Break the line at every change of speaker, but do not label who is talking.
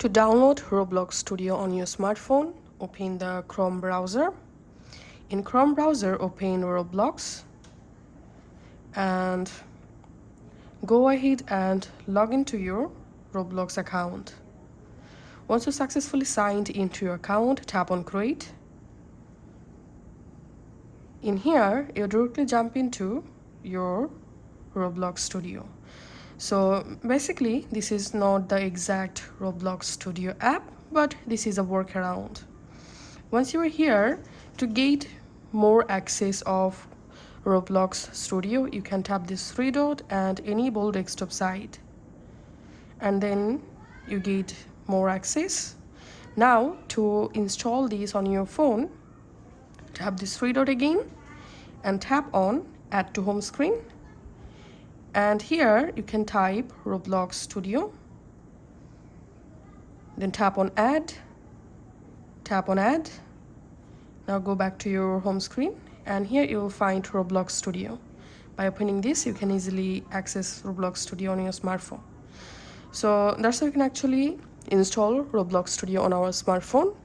To download Roblox Studio on your smartphone, open the Chrome browser. In Chrome browser, open Roblox and go ahead and log into your Roblox account. Once you successfully signed into your account, tap on Create. In here, you directly jump into your Roblox Studio. So basically, this is not the exact Roblox Studio app, but this is a workaround. Once you are here, to get more access of Roblox Studio, you can tap this three dot and enable desktop side. And then you get more access. Now, to install this on your phone, tap this three dot again and tap on Add to Home Screen. And here you can type Roblox Studio. Then tap on Add. Tap on Add. Now go back to your home screen and here you will find Roblox Studio. By opening this, you can easily access Roblox Studio on your smartphone. So that's how you can actually install Roblox Studio on our smartphone.